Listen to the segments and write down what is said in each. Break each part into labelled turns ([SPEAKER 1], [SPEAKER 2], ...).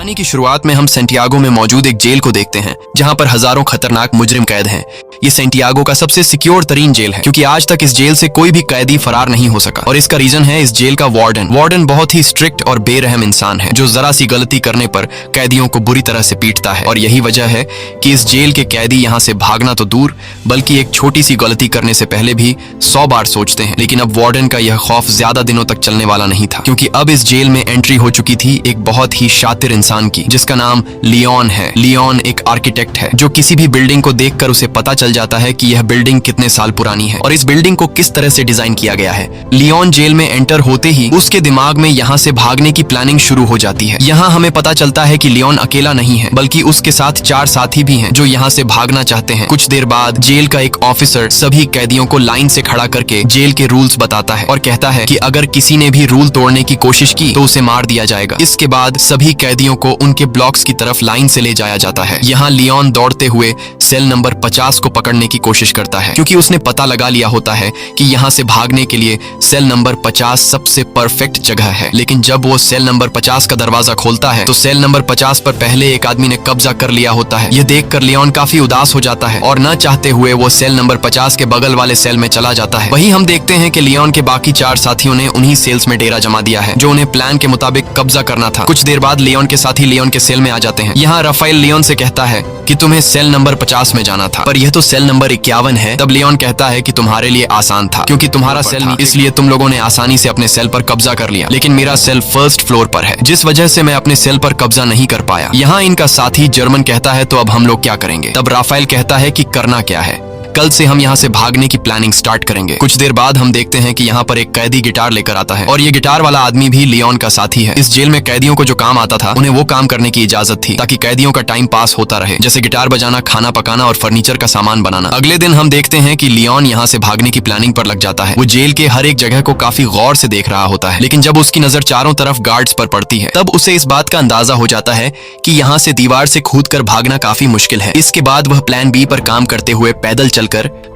[SPEAKER 1] कहानी की शुरुआत में हम सेंटियागो में मौजूद एक जेल को देखते हैं जहां पर हजारों खतरनाक मुजरिम कैद हैं। ये सेंटियागो का सबसे सिक्योर तरीन जेल है क्योंकि आज तक इस जेल से कोई भी कैदी फरार नहीं हो सका और इसका रीजन है इस जेल का वार्डन बहुत ही स्ट्रिक्ट और बेरहम इंसान है जो जरा सी गलती करने पर कैदियों को बुरी तरह से पीटता है। और यही वजह है कि इस जेल के कैदी यहाँ से भागना तो दूर बल्कि एक छोटी सी गलती करने से पहले भी 100 बार सोचते हैं। लेकिन अब वार्डन का यह खौफ ज्यादा दिनों तक चलने वाला नहीं था क्योंकि अब इस जेल में एंट्री हो चुकी थी एक बहुत ही शातिर इंसान की जिसका नाम लियोन है। लियोन एक आर्किटेक्ट है जो किसी भी बिल्डिंग को देखकर उसे पता चल जाता है कि यह बिल्डिंग कितने साल पुरानी है और इस बिल्डिंग को किस तरह से डिजाइन किया गया है। लियोन जेल में एंटर होते ही उसके दिमाग में यहाँ से भागने की प्लानिंग शुरू हो जाती है। यहाँ हमें पता चलता है कि लियोन अकेला नहीं है बल्कि उसके साथ 4 साथी भी हैं जो यहाँ से भागना चाहते हैं। कुछ देर बाद जेल का एक ऑफिसर सभी कैदियों को लाइन से खड़ा करके जेल के रूल्स बताता है और कहता है कि अगर किसी ने भी रूल तोड़ने की कोशिश की तो उसे मार दिया जाएगा। इसके बाद सभी कैदियों को उनके ब्लॉक्स की तरफ लाइन से ले जाया जाता है। यहाँ लियोन दौड़ते हुए सेल नंबर 50 को पकड़ने की कोशिश करता है क्योंकि उसने पता लगा लिया होता है कि यहाँ से भागने के लिए सेल नंबर 50 सबसे परफेक्ट जगह है। लेकिन जब वो सेल नंबर 50 का दरवाजा खोलता है तो सेल नंबर 50 पर पहले एक आदमी ने कब्जा कर लिया होता है। यह देखकर लियोन काफी उदास हो जाता है और न चाहते हुए वो सेल नंबर 50 के बगल वाले सेल में चला जाता है। वहीं हम देखते हैं कि लियोन के बाकी 4 साथियों ने उन्हीं सेल्स में डेरा जमा दिया है जो उन्हें प्लान के मुताबिक कब्जा करना था। कुछ देर बाद लियोन के साथी लियोन के सेल में आ जाते हैं। यहाँ राफेल लियोन से कहता है कि तुम्हें सेल नंबर 50 में जाना था पर यह तो सेल नंबर 51 है। तब लियोन कहता है कि तुम्हारे लिए आसान था क्योंकि तुम्हारा सेल नहीं, इसलिए तुम लोगों ने आसानी से अपने सेल पर कब्जा कर लिया, लेकिन मेरा सेल फर्स्ट फ्लोर पर है जिस वजह से मैं अपने सेल पर कब्जा नहीं कर पाया। यहाँ इनका साथी जर्मन कहता है तो अब हम लोग क्या करेंगे। तब राफेल कहता है कि करना क्या है, कल से हम यहाँ से भागने की प्लानिंग स्टार्ट करेंगे। कुछ देर बाद हम देखते हैं कि यहाँ पर एक कैदी गिटार लेकर आता है और ये गिटार वाला आदमी भी लियोन का साथी है। इस जेल में कैदियों को जो काम आता था उन्हें वो काम करने की इजाजत थी ताकि कैदियों का टाइम पास होता रहे, जैसे गिटार बजाना, खाना पकाना और फर्नीचर का सामान बनाना। अगले दिन हम देखते हैं कि लियोन यहाँ से भागने की प्लानिंग पर लग जाता है। वो जेल के हर एक जगह को काफी गौर से देख रहा होता है, लेकिन जब उसकी नजर चारों तरफ गार्ड्स पर पड़ती है तब उसे इस बात का अंदाजा हो जाता है कि यहाँ से दीवार से कूदकर भागना काफी मुश्किल है। इसके बाद वह प्लान बी पर काम करते हुए पैदल चलकर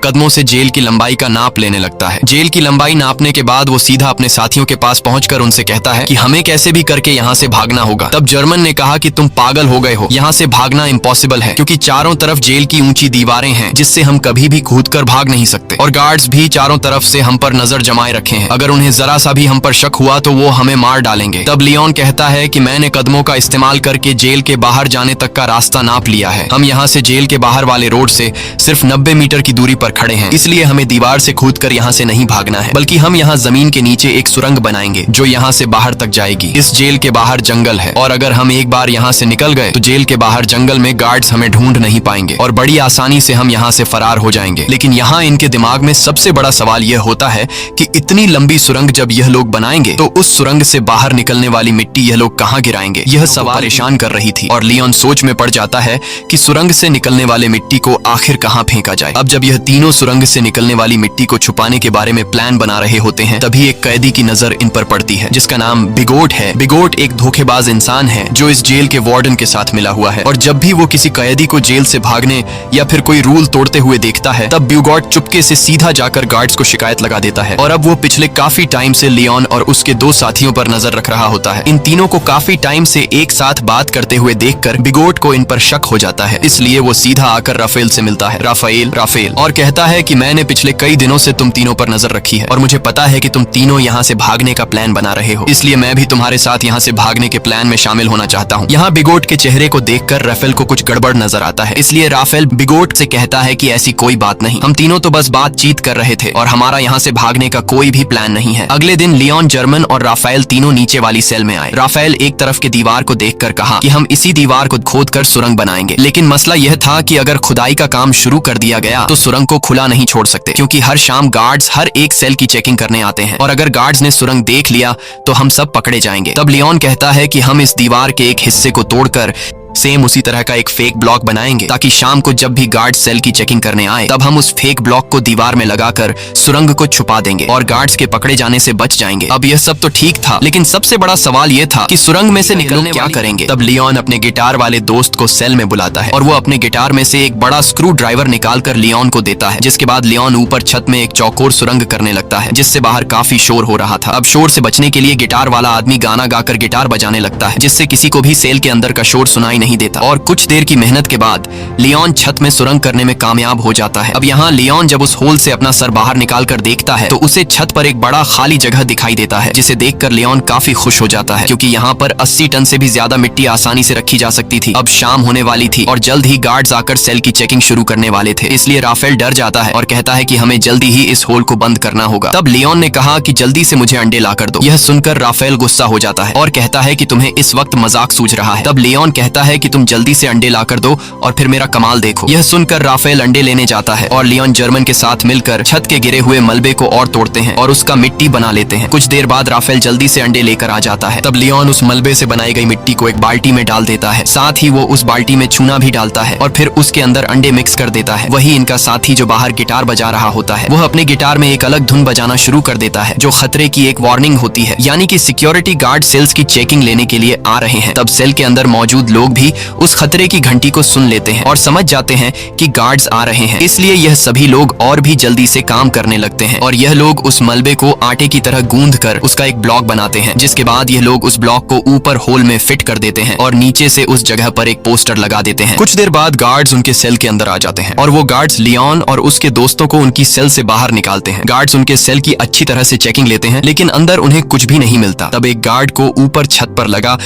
[SPEAKER 1] कदमों से जेल की लंबाई का नाप लेने लगता है। जेल की लंबाई नापने के बाद वो सीधा अपने साथियों के पास पहुंचकर उनसे कहता है कि हमें कैसे भी करके यहाँ से भागना होगा। तब जर्मन ने कहा कि तुम पागल हो गए हो, यहाँ से भागना इम्पॉसिबल है क्योंकि चारों तरफ जेल की ऊंची दीवारें हैं जिससे हम कभी भी कूदकर भाग नहीं सकते और गार्ड्स भी चारों तरफ से हम पर नजर जमाए रखे हैं। अगर उन्हें जरा सा भी हम पर शक हुआ तो वो हमें मार डालेंगे। तब लियोन कहता है कि मैंने कदमों का इस्तेमाल करके जेल के बाहर जाने तक का रास्ता नाप लिया है। हम यहाँ से जेल के बाहर वाले रोड से सिर्फ 90 मीटर की दूरी पर खड़े हैं, इसलिए हमें दीवार से कूदकर यहाँ से नहीं भागना है बल्कि हम यहाँ जमीन के नीचे एक सुरंग बनाएंगे जो यहाँ से बाहर तक जाएगी। इस जेल के बाहर जंगल है और अगर हम एक बार यहाँ से निकल गए तो जेल के बाहर जंगल में गार्ड्स हमें ढूंढ नहीं पाएंगे और बड़ी आसानी से हम यहाँ से फरार हो जाएंगे। लेकिन यहाँ इनके दिमाग में सबसे बड़ा सवाल यह होता है कि इतनी लंबी सुरंग जब यह लोग बनाएंगे तो उस सुरंग से बाहर निकलने वाली मिट्टी यह लोग कहाँ गिराएंगे। यह सवाल परेशान कर रही थी और लियोन सोच में पड़ जाता है कि सुरंग से निकलने वाले मिट्टी को आखिर कहाँ फेंका जाए। अब जब यह तीनों सुरंग से निकलने वाली मिट्टी को छुपाने के बारे में प्लान बना रहे होते हैं तभी एक कैदी की नजर इन पर पड़ती है जिसका नाम बिगोट है। बिगोट एक धोखेबाज इंसान है जो इस जेल के वार्डन के साथ मिला हुआ है और जब भी वो किसी कैदी को जेल से भागने या फिर कोई रूल तोड़ते हुए देखता है तब बिगोट चुपके से सीधा जाकर गार्ड्स को शिकायत लगा देता है। और अब वो पिछले काफी टाइम से लियोन और उसके 2 साथियों पर नजर रख रहा होता है। इन तीनों को काफी टाइम से एक साथ बात करते हुए देखकर बिगोट को इन पर शक हो जाता है, इसलिए वो सीधा आकर राफेल से मिलता है, राफेल और कहता है कि मैंने पिछले कई दिनों से तुम तीनों पर नजर रखी है और मुझे पता है कि तुम तीनों यहाँ से भागने का प्लान बना रहे हो, इसलिए मैं भी तुम्हारे साथ यहाँ से भागने के प्लान में शामिल होना चाहता हूँ। यहाँ बिगोट के चेहरे को देखकर राफेल को कुछ गड़बड़ नजर आता है, इसलिए राफेल बिगोट से कहता है कि ऐसी कोई बात नहीं, हम तीनों तो बस बातचीत कर रहे थे और हमारा यहाँ से भागने का कोई भी प्लान नहीं है। अगले दिन लियोन, जर्मन और राफेल तीनों नीचे वाली सेल में आए। राफेल एक तरफ की दीवार को देखकर कहा कि हम इसी दीवार को खोदकर सुरंग बनाएंगे, लेकिन मसला यह था कि अगर खुदाई का काम शुरू कर दिया गया तो सुरंग को खुला नहीं छोड़ सकते क्योंकि हर शाम गार्ड्स हर एक सेल की चेकिंग करने आते हैं और अगर गार्ड्स ने सुरंग देख लिया तो हम सब पकड़े जाएंगे। तब लियोन कहता है कि हम इस दीवार के एक हिस्से को तोड़कर सेम उसी तरह का एक फेक ब्लॉक बनाएंगे ताकि शाम को जब भी गार्ड सेल की चेकिंग करने आए तब हम उस फेक ब्लॉक को दीवार में लगाकर सुरंग को छुपा देंगे और गार्ड्स के पकड़े जाने से बच जाएंगे। अब यह सब तो ठीक था, लेकिन सबसे बड़ा सवाल यह था कि सुरंग में से निकलने क्या करेंगे। तब लियोन अपने गिटार वाले दोस्त को सेल में बुलाता है और वो अपने गिटार में से एक बड़ा स्क्रू ड्राइवर निकालकर लियोन को देता है, जिसके बाद लियोन ऊपर छत में एक चौकोर सुरंग करने लगता है जिससे बाहर काफी शोर हो रहा था। अब शोर से बचने के लिए गिटार वाला आदमी गाना गाकर गिटार बजाने लगता है जिससे किसी को भी सेल के अंदर का शोर सुनाई नहीं देता और कुछ देर की मेहनत के बाद लियोन छत में सुरंग करने में कामयाब हो जाता है। अब यहाँ लियोन जब उस होल से अपना सर बाहर निकाल कर देखता है तो उसे छत पर एक बड़ा खाली जगह दिखाई देता है, जिसे देखकर लियोन काफी खुश हो जाता है क्योंकि यहाँ पर 80 टन से भी ज्यादा मिट्टी आसानी से रखी जा सकती थी। अब शाम होने वाली थी और जल्द ही गार्ड्स आकर सेल की चेकिंग शुरू करने वाले थे, इसलिए राफेल डर जाता है और कहता है कि हमें जल्दी ही इस होल को बंद करना होगा। तब लियोन ने कहा कि जल्दी से मुझे अंडे लाकर दो। यह सुनकर राफेल गुस्सा हो जाता है और कहता है कि तुम्हें इस वक्त मजाक सूझ रहा है। तब लियोन कहता है कि तुम जल्दी से अंडे लाकर दो और फिर मेरा कमाल देखो। यह सुनकर राफेल अंडे लेने जाता है और लियोन जर्मन के साथ मिलकर छत के गिरे हुए मलबे को और तोड़ते हैं और उसका मिट्टी बना लेते हैं। कुछ देर बाद राफेल जल्दी से अंडे लेकर आ जाता है। तब लियोन उस मलबे से बनाई गई मिट्टी को एक बाल्टी में डाल देता है, साथ ही वो उस बाल्टी में चूना भी डालता है और फिर उसके अंदर अंडे मिक्स कर देता है। वही इनका साथी जो बाहर गिटार बजा रहा होता है वह अपने गिटार में एक अलग धुन बजाना शुरू कर देता है जो खतरे की एक वार्निंग होती है, यानी कि सिक्योरिटी गार्ड सेल्स की चेकिंग लेने के लिए आ रहे हैं। तब सेल के अंदर मौजूद लोग भी उस खतरे की घंटी को सुन लेते हैं और समझ जाते हैं कि गार्ड्स आ रहे हैं, इसलिए यह सभी लोग और भी जल्दी से काम करने लगते हैं और यह लोग उस मलबे को आटे की तरह गूंद कर उसका एक ब्लॉक बनाते हैं, जिसके बाद यह लोग उस ब्लॉक को ऊपर होल में फिट कर देते हैं और नीचे से उस जगह पर एक पोस्टर लगा देते हैं। कुछ देर बाद गार्ड्स उनके सेल के अंदर आ जाते हैं और वो गार्ड्स लियोन और उसके दोस्तों को उनकी सेल से बाहर निकालते हैं। गार्ड्स उनके सेल की अच्छी तरह से चेकिंग लेते हैं लेकिन अंदर उन्हें कुछ भी नहीं मिलता। तब एक गार्ड को ऊपर छत पर लगा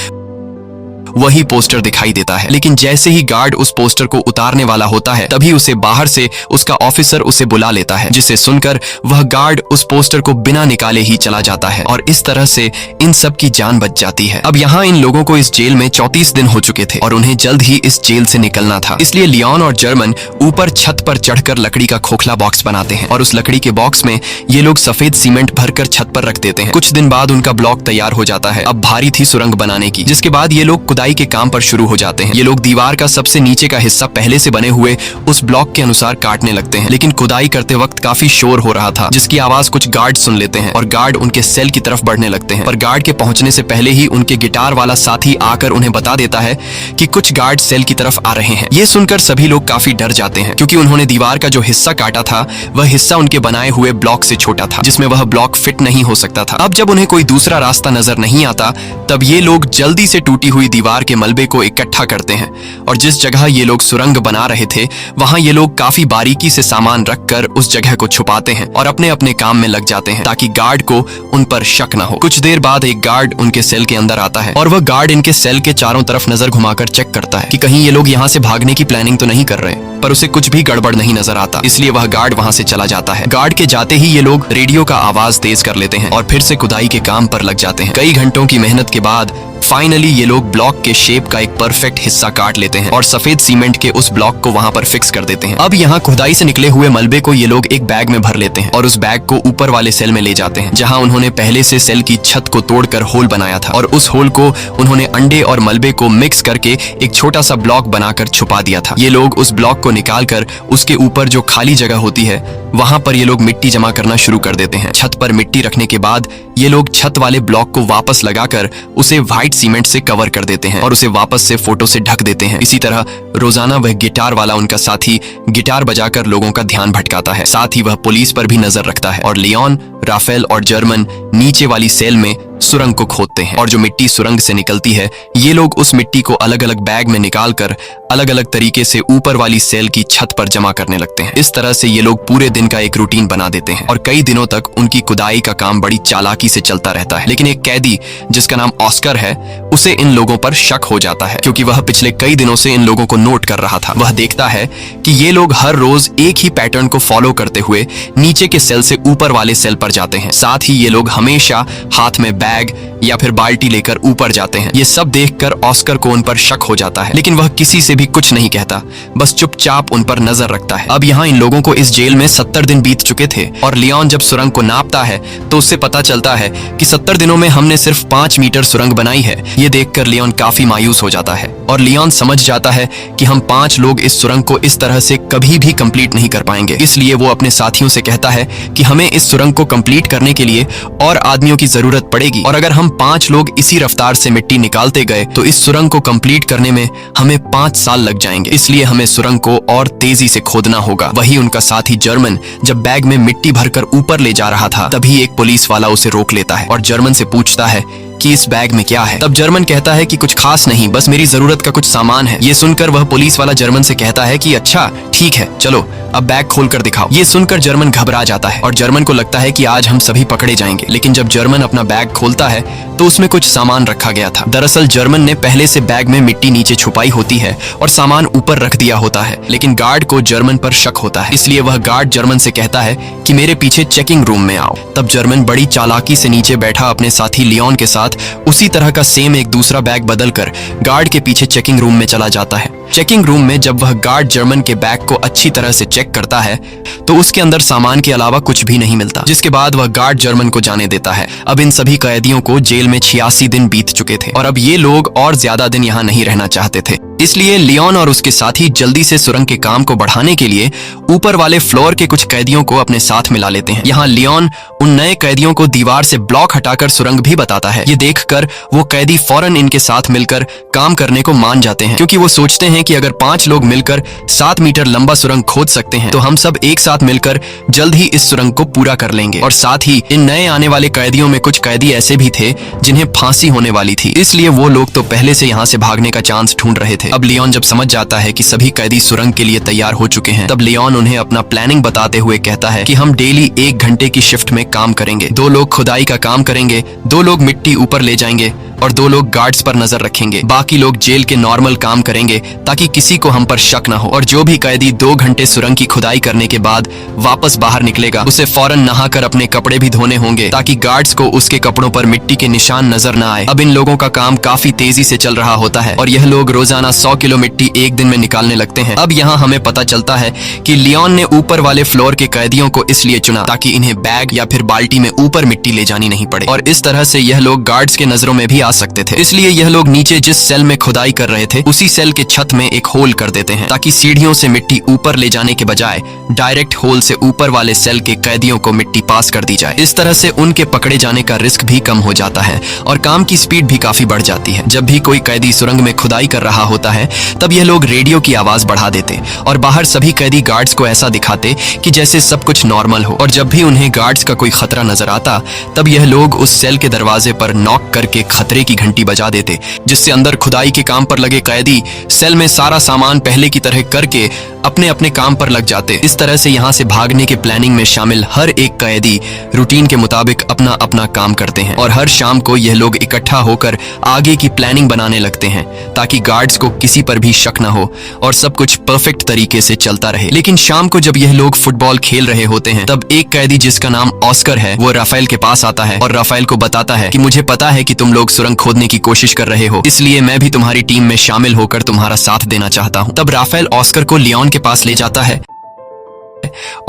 [SPEAKER 1] वही पोस्टर दिखाई देता है, लेकिन जैसे ही गार्ड उस पोस्टर को उतारने वाला होता है तभी उसे बाहर से उसका ऑफिसर उसे बुला लेता है, जिसे सुनकर वह गार्ड उस पोस्टर को बिना निकाले ही चला जाता है और इस तरह से इन सब की जान बच जाती है। अब यहाँ इन लोगों को इस जेल में 34 दिन हो चुके थे और उन्हें जल्द ही इस जेल से निकलना था, इसलिए लियोन और जर्मन ऊपर छत पर चढ़कर लकड़ी का खोखला बॉक्स बनाते हैं और उस लकड़ी के बॉक्स में ये लोग सफेद सीमेंट भरकर छत पर रख देते हैं। कुछ दिन बाद उनका ब्लॉक तैयार हो जाता है। अब भारी थी सुरंग बनाने की, जिसके बाद ये लोग खुदाई के काम पर शुरू हो जाते हैं। ये लोग दीवार का सबसे नीचे का हिस्सा पहले से बने हुए उस ब्लॉक के अनुसार काटने लगते हैं, लेकिन खुदाई करते वक्त काफी शोर हो रहा था जिसकी आवाज कुछ गार्ड सुन लेते हैं और गार्ड उनके सेल की तरफ बढ़ने लगते हैं। पर गार्ड के पहुंचने से पहले ही उनके गिटार वाला साथी आकर उन्हें बता देता है कि कुछ गार्ड सेल की तरफ आ रहे हैं। ये सुनकर सभी लोग काफी डर जाते हैं क्योंकि उन्होंने दीवार का जो हिस्सा काटा था वह हिस्सा उनके बनाए हुए ब्लॉक से छोटा था, जिसमें वह ब्लॉक फिट नहीं हो सकता था। अब जब उन्हें कोई दूसरा रास्ता नजर नहीं आता तब ये लोग जल्दी से टूटी हुई दीवार के मलबे को इकट्ठा करते हैं और जिस जगह ये लोग सुरंग बना रहे थे वहां ये लोग काफी बारीकी से सामान रखकर उस जगह को छुपाते हैं और अपने अपने काम में लग जाते हैं ताकि गार्ड को उन पर शक न हो। कुछ देर बाद एक गार्ड उनके सेल के अंदर आता है और वह गार्ड इनके सेल के चारों तरफ नजर घुमाकर चेक करता है कि कहीं ये लोग यहाँ से भागने की प्लानिंग तो नहीं कर रहे, पर उसे कुछ भी गड़बड़ नहीं नजर आता, इसलिए वह गार्ड वहां से चला जाता है। गार्ड के जाते ही ये लोग रेडियो का आवाज तेज कर लेते हैं और फिर से खुदाई के काम पर लग जाते हैं। कई घंटों की मेहनत के बाद फाइनली ये लोग ब्लॉक के शेप का एक परफेक्ट हिस्सा काट लेते हैं और सफेद सीमेंट के उस ब्लॉक को वहां पर फिक्स कर देते हैं। अब यहाँ खुदाई से निकले हुए मलबे को ये लोग एक बैग में भर लेते हैं और उस बैग को ऊपर वाले सेल में ले जाते हैं जहां उन्होंने पहले से सेल की छत को तोड़कर होल बनाया था और उस होल को उन्होंने अंडे और मलबे को मिक्स करके एक छोटा सा ब्लॉक बनाकर छुपा दिया था। ये लोग उस ब्लॉक को निकालकर उसके ऊपर जो खाली जगह होती है वहां पर ये लोग मिट्टी जमा करना शुरू कर देते हैं। छत पर मिट्टी रखने के बाद ये लोग छत वाले ब्लॉक को वापस लगाकर उसे व्हाइट सीमेंट से कवर कर देते हैं और उसे वापस से फोटो से ढक देते हैं। इसी तरह रोजाना वह गिटार वाला उनका साथी गिटार बजाकर लोगों का ध्यान भटकाता है, साथ ही वह पुलिस पर भी नजर रखता है और लियोन, राफेल और जर्मन नीचे वाली सेल में सुरंग को खोदते हैं और जो मिट्टी सुरंग से निकलती है ये लोग उस मिट्टी को अलग अलग बैग में निकालकर अलग अलग तरीके से ऊपर वाली सेल की छत पर जमा करने लगते हैं। इस तरह से ये लोग पूरे दिन का एक रूटीन बना देते हैं और कई दिनों तक उनकी खुदाई का काम बड़ी चालाकी से चलता रहता है। लेकिन एक कैदी जिसका नाम ऑस्कर है उसे इन लोगों पर शक हो जाता है क्योंकि वह पिछले कई दिनों से इन लोगों को नोट कर रहा था। वह देखता है कि ये लोग हर रोज एक ही पैटर्न को फॉलो करते हुए नीचे के सेल से ऊपर वाले सेल पर जाते हैं, साथ ही ये लोग हमेशा हाथ में बैग या फिर बाल्टी लेकर ऊपर जाते हैं। ये सब देखकर ऑस्कर को उन पर शक हो जाता है, लेकिन वह किसी से भी कुछ नहीं कहता, बस चुपचाप उन पर नजर रखता है। अब यहाँ इन लोगों को इस जेल में 70 दिन बीत चुके थे और लियोन जब सुरंग को नापता है तो उससे पता चलता है कि 70 दिनों में हमने सिर्फ 5 मीटर सुरंग बनाई है। ये देखकर लियोन काफी मायूस हो जाता है और लियोन समझ जाता है कि हम 5 लोग इस सुरंग को इस तरह से कभी भी कंप्लीट नहीं कर पाएंगे। इसलिए वो अपने साथियों से कहता है कि हमें इस सुरंग को कंप्लीट करने के लिए और आदमियों की जरूरत पड़ेगी, और अगर हम 5 लोग इसी रफ्तार से मिट्टी निकालते गए तो इस सुरंग को कंप्लीट करने में हमें 5 साल लग जाएंगे। इसलिए हमें सुरंग को और तेजी से खोदना होगा। वही उनका साथी जर्मन जब बैग में मिट्टी भरकर ऊपर ले जा रहा था, तभी एक पुलिस वाला उसे रोक लेता है और जर्मन से पूछता है कि इस बैग में क्या है। तब जर्मन कहता है कि कुछ खास नहीं, बस मेरी जरूरत का कुछ सामान है। ये सुनकर वह पुलिस वाला जर्मन से कहता है कि अच्छा ठीक है, चलो अब बैग खोलकर दिखाओ। ये सुनकर जर्मन घबरा जाता है और जर्मन को लगता है कि आज हम सभी पकड़े जाएंगे। लेकिन जब जर्मन अपना बैग खोलता है तो उसमें कुछ सामान रखा गया था। दरअसल जर्मन ने पहले से बैग में मिट्टी नीचे छुपाई होती है और सामान ऊपर रख दिया होता है, लेकिन गार्ड को जर्मन पर शक होता है। इसलिए वह गार्ड जर्मन से कहता है कि मेरे पीछे चेकिंग रूम में आओ। तब जर्मन बड़ी चालाकी से नीचे बैठा अपने साथी लियोन के साथ उसी तरह का सेम एक दूसरा बैग बदलकर गार्ड के पीछे चेकिंग रूम में चला जाता है। चेकिंग रूम में जब वह गार्ड जर्मन के बैग को अच्छी तरह से चेक करता है तो उसके अंदर सामान के अलावा कुछ भी नहीं मिलता, जिसके बाद वह गार्ड जर्मन को जाने देता है। अब इन सभी कैदियों को जेल में 86 दिन बीत चुके थे और अब ये लोग और ज्यादा दिन यहाँ नहीं रहना चाहते थे। इसलिए लियोन और उसके साथी जल्दी से सुरंग के काम को बढ़ाने के लिए ऊपर वाले फ्लोर के कुछ कैदियों को अपने साथ मिला लेते हैं। यहाँ लियोन उन नए कैदियों को दीवार से ब्लॉक हटाकर सुरंग भी बताता है। ये देखकर वो कैदी फौरन इनके साथ मिलकर काम करने को मान जाते हैं, क्योंकि वो सोचते हैं कि अगर 5 लोग मिलकर 7 मीटर लंबा सुरंग खोद सकते हैं तो हम सब एक साथ मिलकर जल्द ही इस सुरंग को पूरा कर लेंगे। और साथ ही इन नए आने वाले कैदियों में कुछ कैदी ऐसे भी थे जिन्हें फांसी होने वाली थी, इसलिए वो लोग तो पहले से यहाँ से भागने का चांस ढूंढ रहे थे। अब लियोन जब समझ जाता है कि सभी कैदी सुरंग के लिए तैयार हो चुके हैं, तब लियोन उन्हें अपना प्लानिंग बताते हुए कहता है कि हम डेली 1 घंटे की शिफ्ट में काम करेंगे। 2 लोग खुदाई का काम करेंगे, 2 लोग मिट्टी ऊपर ले जाएंगे और 2 लोग गार्ड्स पर नजर रखेंगे। बाकी लोग जेल के नॉर्मल काम करेंगे ताकि किसी को हम पर शक न हो। और जो भी कैदी 2 घंटे सुरंग की खुदाई करने के बाद वापस बाहर निकलेगा उसे फौरन नहाकर अपने कपड़े भी धोने होंगे ताकि गार्ड्स को उसके कपड़ों पर मिट्टी के निशान नजर न आए। अब इन लोगों का काम काफी तेजी से चल रहा होता है और यह लोग रोजाना 100 किलो मिट्टी एक दिन में निकालने लगते हैं। अब यहाँ हमें पता चलता है कि लियोन ने ऊपर वाले फ्लोर के कैदियों को इसलिए चुना ताकि इन्हें बैग या फिर बाल्टी में ऊपर मिट्टी ले जानी नहीं पड़े, और इस तरह से यह लोग गार्ड्स के नजरों में भी आ सकते थे। इसलिए यह लोग नीचे जिस सेल में खुदाई कर रहे थे उसी सेल के छत में एक होल कर देते हैं ताकि सीढ़ियों से मिट्टी ऊपर ले जाने के बजाय डायरेक्ट होल से ऊपर वाले सेल के कैदियों को मिट्टी पास कर दी जाए। इस तरह से उनके पकड़े जाने का रिस्क भी कम हो जाता है और काम की स्पीड भी काफी बढ़ जाती है। जब भी कोई कैदी सुरंग में खुदाई कर रहा होता है तब यह लोग रेडियो की आवाज बढ़ा देते और बाहर सभी कैदी गार्ड्स को ऐसा दिखाते कि जैसे सब कुछ नॉर्मल हो। और जब भी उन्हें गार्ड्स का कोई खतरा नजर आता तब यह लोग उस सेल के दरवाजे पर नॉक करके खतरे की घंटी बजा देते, जिससे अंदर खुदाई के काम पर लगे कैदी सेल में सारा सामान पहले की तरह करके अपने अपने काम पर लग जाते। इस तरह से यहाँ से भागने के प्लानिंग में शामिल हर एक कैदी रूटीन के मुताबिक अपना अपना काम करते हैं और हर शाम को यह लोग इकट्ठा होकर आगे की प्लानिंग बनाने लगते हैं ताकि गार्ड्स को किसी पर भी शक न हो और सब कुछ परफेक्ट तरीके से चलता रहे। लेकिन शाम को जब यह लोग फुटबॉल खेल रहे होते हैं तब एक कैदी जिसका नाम ऑस्कर है वो राफेल के पास आता है और राफेल को बताता है कि मुझे पता है कि तुम लोग सुरंग खोदने की कोशिश कर रहे हो, इसलिए मैं भी तुम्हारी टीम में शामिल होकर तुम्हारा साथ देना चाहता हूँ। तब राफेल ऑस्कर को लियोन के पास ले जाता है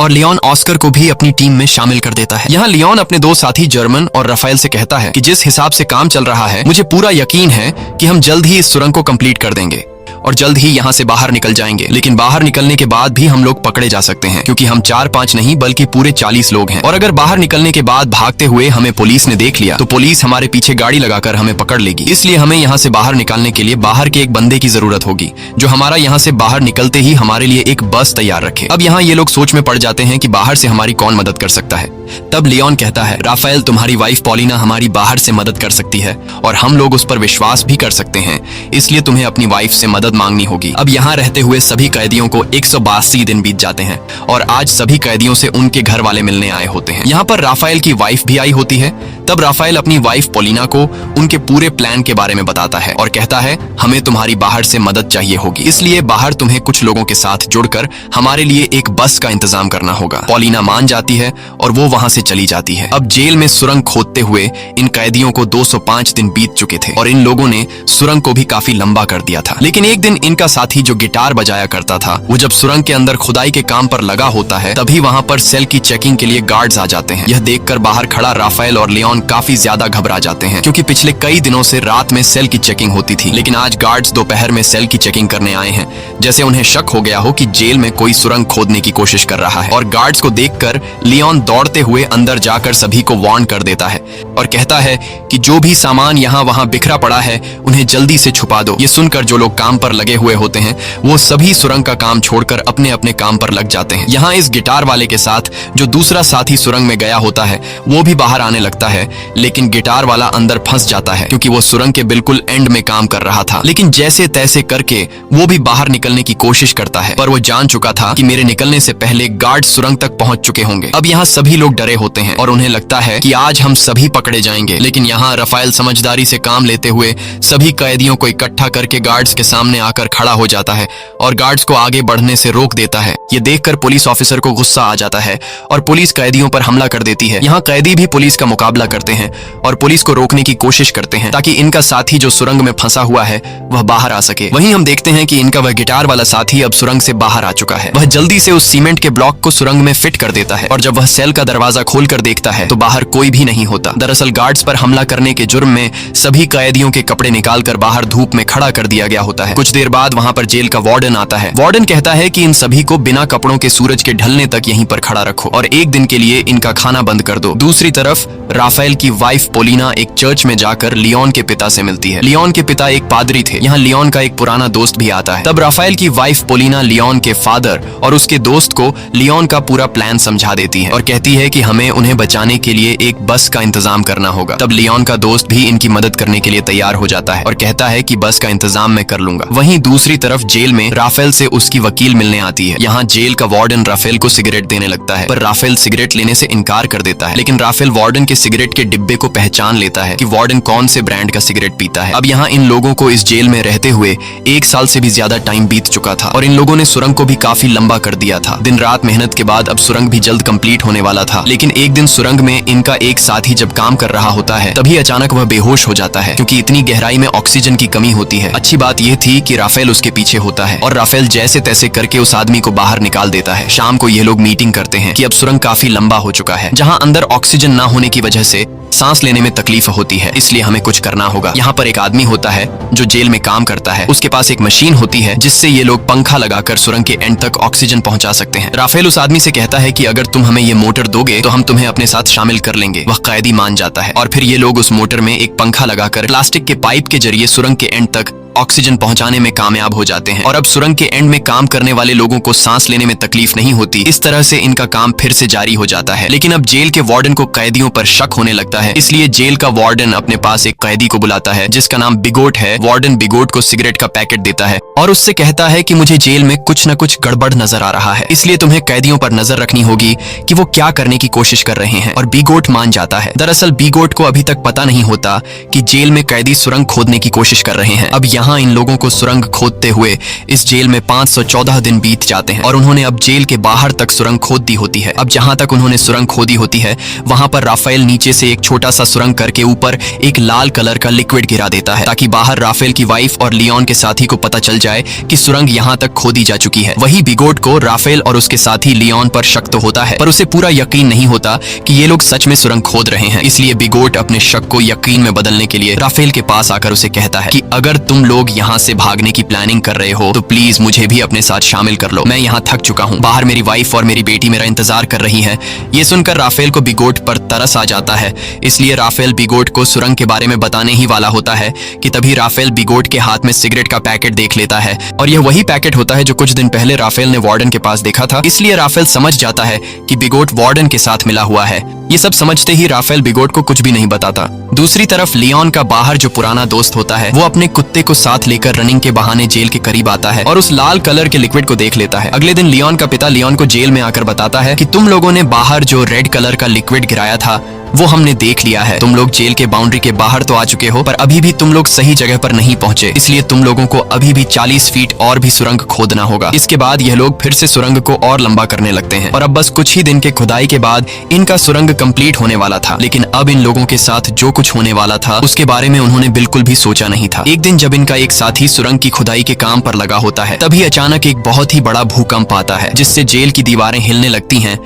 [SPEAKER 1] और लियोन ऑस्कर को भी अपनी टीम में शामिल कर देता है। यहाँ लियोन अपने 2 साथी जर्मन और राफेल से कहता है कि जिस हिसाब से काम चल रहा है मुझे पूरा यकीन है कि हम जल्द ही इस सुरंग को कंप्लीट कर देंगे और जल्द ही यहाँ से बाहर निकल जाएंगे। लेकिन बाहर निकलने के बाद भी हम लोग पकड़े जा सकते हैं क्योंकि हम 4-5 नहीं बल्कि पूरे 40 लोग हैं, और अगर बाहर निकलने के बाद भागते हुए हमें पुलिस ने देख लिया तो पुलिस हमारे पीछे गाड़ी लगाकर हमें पकड़ लेगी। इसलिए हमें यहाँ से बाहर निकालने के लिए बाहर के एक बंदे की जरूरत होगी जो हमारा यहाँ से बाहर निकलते ही हमारे लिए एक बस तैयार रखे। अब यहाँ ये लोग सोच में पड़ जाते हैं कि बाहर से हमारी कौन मदद कर सकता है। तब लियोन कहता है राफेल तुम्हारी वाइफ पॉलिना हमारी बाहर से मदद कर सकती है और हम लोग उस पर विश्वास भी कर सकते हैं, इसलिए तुम्हें अपनी वाइफ से मदद मांगनी होगी। अब यहाँ रहते हुए सभी कैदियों को 182 दिन बीत जाते हैं और आज सभी कैदियों से उनके घर वाले मिलने आए होते हैं। यहाँ पर राफेल की वाइफ भी आई होती है। तब राफेल अपनी वाइफ पॉलिना को उनके पूरे प्लान के बारे में बताता है और कहता है हमें तुम्हारी बाहर से मदद चाहिए होगी, इसलिए बाहर तुम्हें कुछ लोगों के साथ जुड़कर हमारे लिए एक बस का इंतजाम करना होगा। पॉलिना मान जाती है और वो वहां से चली जाती है। अब जेल में सुरंग खोदते हुए इन कैदियों को 205 दिन बीत चुके थे और इन लोगों ने सुरंग को भी काफी लंबा कर दिया था। लेकिन एक दिन इनका साथी जो गिटार बजाया करता था, वो जब सुरंग के अंदर खुदाई के काम पर लगा होता है, तभी वहां पर सेल की चेकिंग के लिए गार्ड्स आ जाते हैं। यह देखकर बाहर खड़ा राफेल और लियोन काफी ज्यादा घबरा जाते हैं, क्योंकि पिछले कई दिनों से रात में सेल की चेकिंग होती थी, लेकिन आज गार्ड्स दोपहर में सेल की चेकिंग करने आए हैं, जैसे उन्हें शक हो गया हो कि जेल में कोई सुरंग खोदने की कोशिश कर रहा है। और गार्ड्स को देखकर लियोन दौड़ते हुए अंदर जाकर सभी को वार्न कर देता है और कहता है कि जो भी सामान यहाँ वहाँ बिखरा पड़ा है उन्हें जल्दी से छुपा दो। ये सुनकर जो लोग काम पर लगे हुए होते हैं वो सभी सुरंग का काम छोड़कर अपने अपने काम पर लग जाते हैं। यहाँ इस गिटार वाले के साथ जो दूसरा साथी सुरंग में गया होता है वो भी बाहर आने लगता है, लेकिन गिटार वाला अंदर फंस जाता है क्योंकि वो सुरंग के बिल्कुल एंड में काम कर रहा था। लेकिन जैसे तैसे करके वो भी बाहर निकलने की कोशिश करता है, पर वो जान चुका था कि मेरे निकलने से पहले गार्ड सुरंग तक पहुंच चुके होंगे। अब यहाँ सभी लोग डरे होते हैं और उन्हें लगता है कि आज हम सभी पकड़े जाएंगे। लेकिन यहाँ राफेल समझदारी से काम लेते हुए सभी कैदियों को इकट्ठा करके गार्ड्स के सामने आकर खड़ा हो जाता है और गार्ड्स को आगे बढ़ने से रोक देता है। ये देखकर पुलिस ऑफिसर को गुस्सा आ जाता है और पुलिस कैदियों पर हमला कर देती है। यहाँ कैदी भी पुलिस का मुकाबला करते हैं और पुलिस को रोकने की कोशिश करते हैं ताकि इनका साथी जो सुरंग में फंसा हुआ है वह बाहर आ सके। वहीं हम देखते हैं कि इनका वह गिटार वाला साथी अब सुरंग से बाहर आ चुका है। वह जल्दी से उस सीमेंट के ब्लॉक को सुरंग में फिट कर देता है और जब वह सेल का दरवाजा खोलकर देखता है तो बाहर कोई भी नहीं होता। दरअसल गार्ड्स पर हमला करने के जुर्म में सभी कैदियों के कपड़े निकालकर बाहर धूप में खड़ा कर दिया गया होता है। कुछ देर बाद वहां पर जेल का वार्डन आता है। वार्डन कहता है कि इन सभी को बिना कपड़ों के सूरज के ढलने तक यहीं पर खड़ा रखो और एक दिन के लिए इनका खाना बंद कर दो। दूसरी तरफ राफेल की वाइफ पोलिना एक चर्च में जाकर लियोन के पिता से मिलती है। लियोन के पिता एक पादरी थे। यहाँ लियोन का एक पुराना दोस्त भी आता है। तब राफेल की वाइफ पोलिना लियोन के फादर और उसके दोस्त को लियोन का पूरा प्लान समझा देती है और कहती है कि हमें उन्हें बचाने के लिए एक बस का इंतजाम करना होगा। तब लियोन का दोस्त भी इनकी मदद करने के लिए तैयार हो जाता है और कहता है कि बस का इंतजाम मैं कर लूंगा। वहीं दूसरी तरफ जेल में राफेल से उसकी वकील मिलने आती है। यहाँ जेल का वार्डन राफेल को सिगरेट देने लगता है, पर राफेल सिगरेट लेने से इनकार कर देता है। लेकिन राफेल वार्डन के सिगरेट के डिब्बे को पहचान लेता है कि वार्डन कौन से ब्रांड का सिगरेट पीता है। अब यहाँ इन लोगों को इस जेल में रहते हुए 1 साल से भी ज्यादा टाइम बीत चुका था और इन लोगों ने सुरंग को भी काफी लंबा कर दिया था। दिन रात मेहनत के बाद अब सुरंग भी जल्द कंप्लीट होने वाला था। लेकिन एक दिन सुरंग में इनका एक साथी जब काम कर रहा होता है तभी अचानक वह बेहोश हो जाता है क्योंकि इतनी गहराई में ऑक्सीजन की कमी होती है। अच्छी बात यह थी कि राफेल उसके पीछे होता है और राफेल जैसे तैसे करके उस आदमी को बाहर निकाल देता है। शाम को ये लोग मीटिंग करते हैं कि अब सुरंग काफी लंबा हो चुका है। जहाँ अंदर ऑक्सीजन ना होने की वजह से सांस लेने में तकलीफ होती है, इसलिए हमें कुछ करना होगा। यहाँ पर एक आदमी होता है जो जेल में काम करता है। उसके पास एक मशीन होती है जिससे ये लोग पंखा लगाकर सुरंग के एंड तक ऑक्सीजन पहुंचा सकते हैं। राफेल उस आदमी से कहता है कि अगर तुम हमें ये मोटर दोगे तो हम तुम्हें अपने साथ शामिल कर लेंगे। वह कैदी मान जाता है और फिर ये लोग उस मोटर में एक पंखा लगाकर प्लास्टिक के पाइप के जरिए सुरंग के एंड तक ऑक्सीजन पहुंचाने में कामयाब हो जाते हैं और अब सुरंग के एंड में काम करने वाले लोगों को सांस लेने में तकलीफ नहीं होती। इस तरह से इनका काम फिर से जारी हो जाता है। लेकिन अब जेल के वार्डन को कैदियों पर शक होने लगता है, इसलिए जेल का वार्डन अपने पास एक कैदी को बुलाता है जिसका नाम बिगोट है। वार्डन बिगोट को सिगरेट का पैकेट देता है और उससे कहता है कि मुझे जेल में कुछ न कुछ गड़बड़ नजर आ रहा है, इसलिए तुम्हें कैदियों पर नजर रखनी होगी कि वो क्या करने की कोशिश कर रहे हैं। और बिगोट मान जाता है। दरअसल बिगोट को अभी तक पता नहीं होता कि जेल में कैदी सुरंग खोदने की कोशिश कर रहे हैं। अब यहाँ इन लोगों को सुरंग खोदते हुए इस जेल में 514 दिन बीत जाते हैं और उन्होंने अब जेल के बाहर तक सुरंग खोद दी होती है। अब जहां तक उन्होंने सुरंग खोदी होती है वहां पर राफेल नीचे से एक छोटा सा सुरंग करके ऊपर एक लाल कलर का लिक्विड गिरा देता है ताकि बाहर राफेल की वाइफ और लियोन के साथी को पता चल जाए कि सुरंग यहां तक खोदी जा चुकी है। वही बिगोट को राफेल और उसके साथी लियोन पर शक तो होता है, पर उसे पूरा यकीन नहीं होता कि ये लोग सच में सुरंग खोद रहे हैं। इसलिए बिगोट अपने शक को यकीन में बदलने के लिए राफेल के पास आकर उसे कहता है कि अगर तुम लोग यहाँ से भागने की प्लानिंग कर रहे हो तो प्लीज मुझे भी अपने साथ शामिल कर लो। मैं यहाँ थक चुका हूँ, बाहर मेरी वाइफ और मेरी बेटी मेरा इंतजार कर रही है। ये सुनकर राफेल को बिगोट पर तरस आ जाता है, इसलिए राफेल बिगोट को सुरंग के बारे में बताने ही वाला होता है कि तभी राफेल बिगोट के हाथ में सिगरेट का पैकेट देख लेता है और यह वही पैकेट होता है जो कुछ दिन पहले राफेल ने वार्डन के पास देखा था। इसलिए राफेल समझ जाता है कि बिगोट वार्डन के साथ मिला हुआ है। ये सब समझते ही राफेल बिगोट को कुछ भी नहीं बताता। दूसरी तरफ लियोन का बाहर जो पुराना दोस्त होता है वो अपने कुत्ते को साथ लेकर रनिंग के बहाने जेल के करीब आता है और उस लाल कलर के लिक्विड को देख लेता है। अगले दिन लियोन का पिता लियोन को जेल में आकर बताता है कि तुम लोगों ने बाहर जो रेड कलर का लिक्विड गिराया था वो हमने देख लिया है। तुम लोग जेल के बाउंड्री के बाहर तो आ चुके हो, पर अभी भी तुम लोग सही जगह पर नहीं पहुंचे, इसलिए तुम लोगों को अभी भी 40 फीट और भी सुरंग खोदना होगा। इसके बाद यह लोग फिर से सुरंग को और लंबा करने लगते हैं और अब बस कुछ ही दिन के खुदाई के बाद इनका सुरंग कंप्लीट होने वाला था। लेकिन अब इन लोगों के साथ जो कुछ होने वाला था उसके बारे में उन्होंने बिल्कुल भी सोचा नहीं था। एक दिन जब इनका एक साथी सुरंग की खुदाई के काम पर लगा होता है, तभी अचानक एक बहुत ही बड़ा भूकंप आता है जिससे जेल की दीवारें हिलने लगती हैं।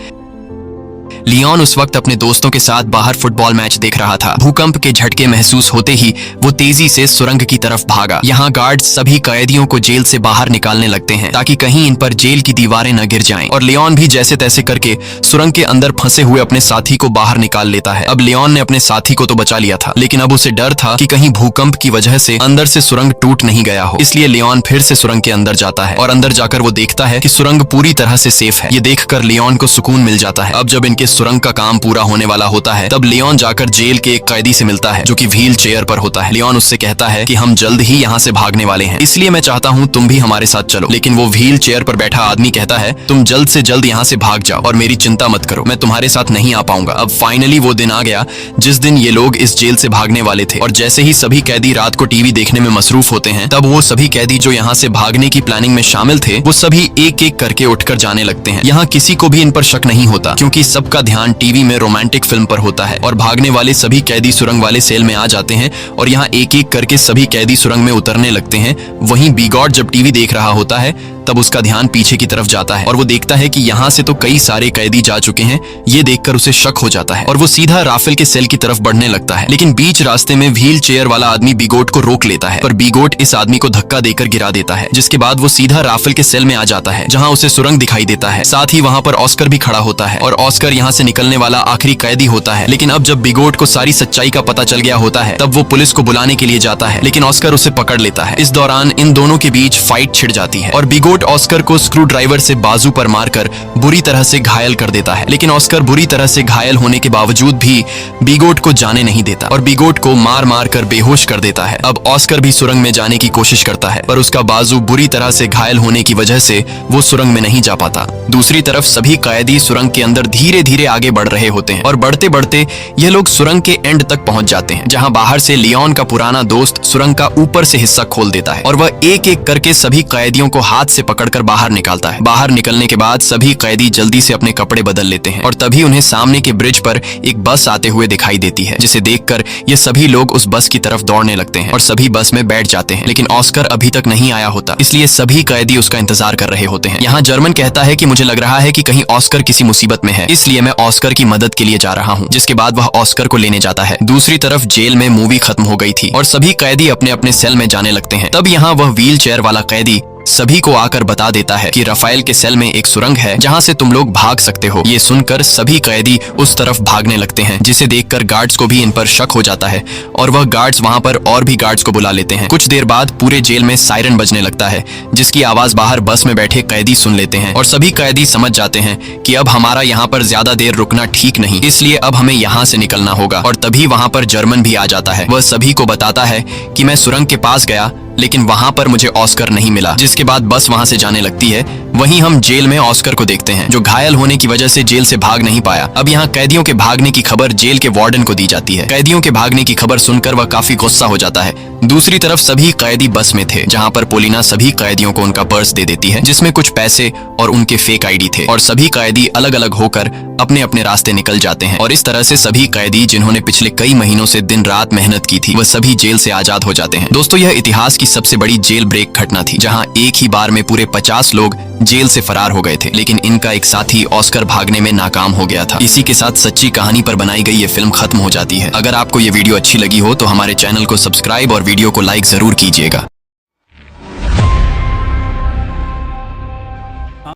[SPEAKER 1] लियोन उस वक्त अपने दोस्तों के साथ बाहर फुटबॉल मैच देख रहा था। भूकंप के झटके महसूस होते ही वो तेजी से सुरंग की तरफ भागा। यहाँ गार्ड्स सभी कैदियों को जेल से बाहर निकालने लगते हैं ताकि कहीं इन पर जेल की दीवारें न गिर जाएं। और लियोन भी जैसे तैसे करके सुरंग के अंदर फंसे हुए अपने साथी को बाहर निकाल लेता है। अब लियोन ने अपने साथी को तो बचा लिया था, लेकिन अब उसे डर था कि कहीं भूकंप की वजह से अंदर से सुरंग टूट नहीं गया हो। इसलिए लियोन फिर से सुरंग के अंदर जाता है और अंदर जाकर वो देखता है कि सुरंग पूरी तरह से सेफ है। ये देखकर लियोन को सुकून मिल जाता है। अब जब इनके सुरंग का काम पूरा होने वाला होता है, तब लियोन जाकर जेल के एक कैदी से मिलता है जो कि व्हील चेयर पर होता है। लियोन उससे कहता है कि हम जल्द ही यहाँ से भागने वाले हैं, इसलिए मैं चाहता हूँ तुम भी हमारे साथ चलो। लेकिन वो व्हील चेयर पर बैठा आदमी कहता है, तुम जल्द से जल्द यहाँ से भाग जाओ और मेरी चिंता मत करो, मैं तुम्हारे साथ नहीं आ पाऊंगा। अब फाइनली वो दिन आ गया जिस दिन ये लोग इस जेल से भागने वाले थे। और जैसे ही सभी कैदी रात को टीवी देखने में मसरूफ होते हैं, तब वो सभी कैदी जो यहाँ से भागने की प्लानिंग में शामिल थे, वो सभी एक एक करके उठकर जाने लगते हैं। यहाँ किसी को भी इन पर शक नहीं होता क्योंकि सबका ध्यान टीवी में रोमांटिक फिल्म पर होता है। और भागने वाले सभी कैदी सुरंग वाले सेल में आ जाते हैं और यहाँ एक एक करके सभी कैदी सुरंग में उतरने लगते हैं। वहीं बीगॉट जब टीवी देख रहा होता है, तब उसका ध्यान पीछे की तरफ जाता है और वो देखता है कि यहाँ से तो कई सारे कैदी जा चुके हैं। ये देखकर उसे शक हो जाता है और वो सीधा राफेल के सेल की तरफ बढ़ने लगता है। लेकिन बीच रास्ते में व्हील चेयर वाला आदमी बीगोट को रोक लेता है, पर बीगोट इस आदमी को धक्का देकर गिरा देता है, जिसके बाद वो सीधा राफेल के सेल में आ जाता है जहाँ उसे सुरंग दिखाई देता है। साथ ही वहाँ पर ऑस्कर भी खड़ा होता है और ऑस्कर यहाँ से निकलने वाला आखिरी कैदी होता है। लेकिन अब जब बीगोट को सारी सच्चाई का पता चल गया होता है, तब वो पुलिस को बुलाने के लिए जाता है, लेकिन ऑस्कर उसे पकड़ लेता है। इस दौरान इन दोनों के बीच फाइट छिड़ जाती है और बीगोट ऑस्कर को स्क्रू ड्राइवर से बाजू पर मारकर बुरी तरह से घायल कर देता है। लेकिन ऑस्कर बुरी तरह से घायल होने के बावजूद भी बीगोट को जाने नहीं देता और बीगोट को मार मार कर बेहोश कर देता है। अब ऑस्कर भी सुरंग में जाने की कोशिश करता है, पर उसका बाजू बुरी तरह से घायल होने की वजह से वो सुरंग में नहीं जा पाता। दूसरी तरफ सभी कैदी सुरंग के अंदर धीरे धीरे आगे बढ़ रहे होते हैं और बढ़ते बढ़ते ये लोग सुरंग के एंड तक पहुंच जाते हैं, जहां बाहर से लियोन का पुराना दोस्त सुरंग का ऊपर से हिस्सा खोल देता है और वह एक एक करके सभी कैदियों को हाथ से पकड़कर बाहर निकालता है। बाहर निकलने के बाद सभी कैदी जल्दी से अपने कपड़े बदल लेते हैं और तभी उन्हें सामने के ब्रिज पर एक बस आते हुए दिखाई देती है, जिसे देखकर ये सभी लोग उस बस की तरफ दौड़ने लगते हैं और सभी बस में बैठ जाते हैं। लेकिन ऑस्कर अभी तक नहीं आया होता, इसलिए सभी कैदी उसका इंतजार कर रहे होते हैं। यहाँ जर्मन कहता है कि मुझे लग रहा है कि कहीं ऑस्कर किसी मुसीबत में है, इसलिए मैं ऑस्कर की मदद के लिए जा रहा हूँ। जिसके बाद वह ऑस्कर को लेने जाता है। दूसरी तरफ जेल में मूवी खत्म हो गई थी और सभी कैदी अपने अपने सेल में जाने लगते हैं। तब यहाँ वह व्हील चेयर वाला कैदी सभी को आकर बता देता है कि राफेल के सेल में एक सुरंग है जहां से तुम लोग भाग सकते हो। ये सुनकर सभी कैदी उस तरफ भागने लगते हैं, जिसे देखकर गार्ड्स को भी इन पर शक हो जाता है और वह गार्ड्स वहां पर और भी गार्ड्स को बुला लेते हैं। कुछ देर बाद पूरे जेल में सायरन बजने लगता है, जिसकी आवाज बाहर बस में बैठे कैदी सुन लेते हैं और सभी कैदी समझ जाते हैं कि अब हमारा यहाँ पर ज्यादा देर रुकना ठीक नहीं, इसलिए अब हमें यहाँ से निकलना होगा। और तभी वहां पर जर्मन भी आ जाता है। वह सभी को बताता है कि मैं सुरंग के पास गया, लेकिन वहां पर मुझे ऑस्कर नहीं मिला। जिसके बाद बस वहां से जाने लगती है। वहीं हम जेल में ऑस्कर को देखते हैं, जो घायल होने की वजह से जेल से भाग नहीं पाया। अब यहाँ कैदियों के भागने की खबर जेल के वार्डन को दी जाती है। कैदियों के भागने की खबर सुनकर वह काफी गुस्सा हो जाता है। दूसरी तरफ सभी कैदी बस में थे, जहाँ पर पोलिना सभी कैदियों को उनका पर्स दे देती है, जिसमें कुछ पैसे और उनके फेक आईडी थे। और सभी कैदी अलग अलग होकर अपने अपने रास्ते निकल जाते हैं। और इस तरह से सभी कैदी जिन्होंने पिछले कई महीनों से दिन रात मेहनत की थी, वह सभी जेल से आजाद हो जाते हैं। दोस्तों, यह इतिहास की सबसे बड़ी जेल ब्रेक घटना थी, जहां एक ही बार में पूरे 50 लोग जेल से फरार हो गए थे। लेकिन इनका एक साथी ऑस्कर भागने में नाकाम हो गया था। इसी के साथ सच्ची कहानी पर बनाई गई ये फिल्म खत्म हो जाती है। अगर आपको ये वीडियो अच्छी लगी हो तो हमारे चैनल को सब्सक्राइब और वीडियो को लाइक जरूर कीजिएगा।